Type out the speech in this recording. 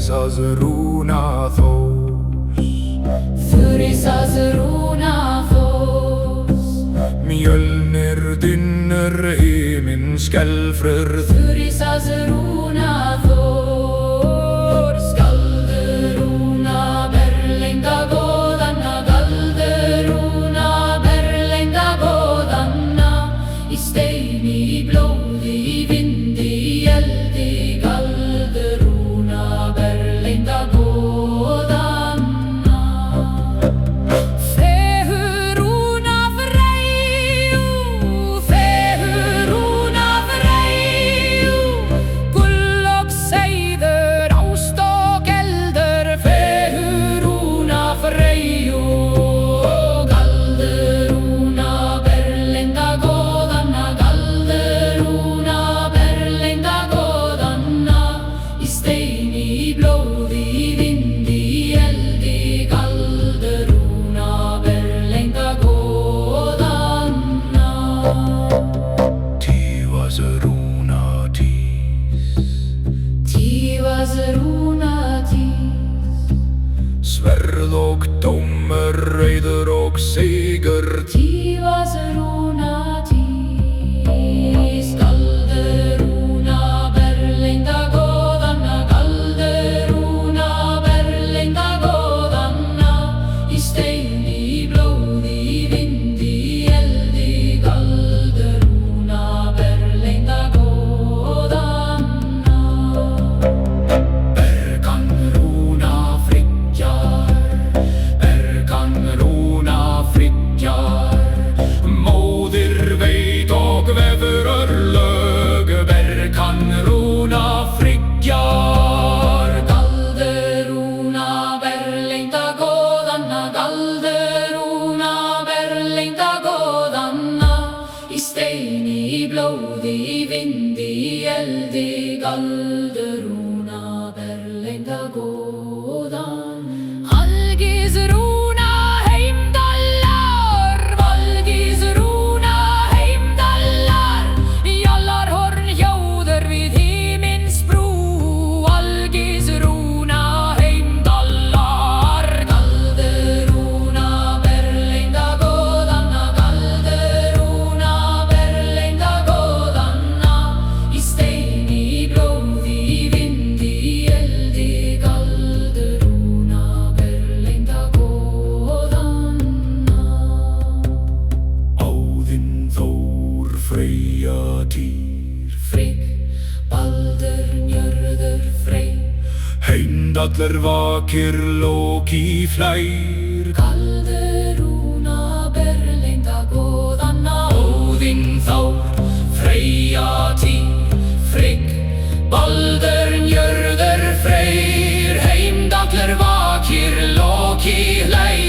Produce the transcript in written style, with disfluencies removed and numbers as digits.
Þurísas rúna þós, Þurísas rúna þós. Mjölnir dynur himinn skelfrur. Þurísas rúna þós. Galdur-rúna berlengda góðanna, galdur-rúna berlengda góðanna. Í steini, í blóði, í vindi, í eldi, galdur-rúna berlengda góðanna. Fegurrúna Freyju, fegurrúna Freyju, gull og seiður, ást og eldur. Fegurrúna Freyju, galdur-rúna berlengda góðanna, galdur-rúna berlengda góðanna. Í steini, í blóði, í vindi, í eldi, galdur-rúna berlengda góðanna. Tífas rúna tís, Tífas rúna tís. sverð og dómur, reiður og sigur. Tífas rúna tís. Galdur-rúna berlengda góðanna, galdur-rúna berlengda góðanna. Í steini, í blóði, í vindi, í eldi, galdur-rúna berlengda góðanna. Bergan-rúna Friggjar, Bergan-rúna Friggjar. Móðir veit og vefur örlög, Bergan-rúna Friggjar. Galdur-rúna berlengda góðanna, galdur-rúna berlengda góðanna. Í steini, í blóði, í vindi, í eldi, galdur-rúna berlengda góðanna. Algis-rúna Heimdallar, Valgis-rúna Heimdallar. Jallarhorn hljóður við himins brú, Algis-rúna Heimdallar. Galdur-rúna berlengda góðanna, galdur-rúna berlengda góðanna. Í steini, í blóði, í vindi, í eldi, galdur-rúna berlengda góðanna. Óðinn, Þór, Freyja, Týr. Frigg, Baldur, Njörður, Frey. Heimdallur vakir, Loki flær. Galdur-rúna berlengda góðanna. Óðinn, Þór, Freyja, Týr. Frigg, Baldur, Njörður, Freyr. Heimdallur vakir, Loki hlær.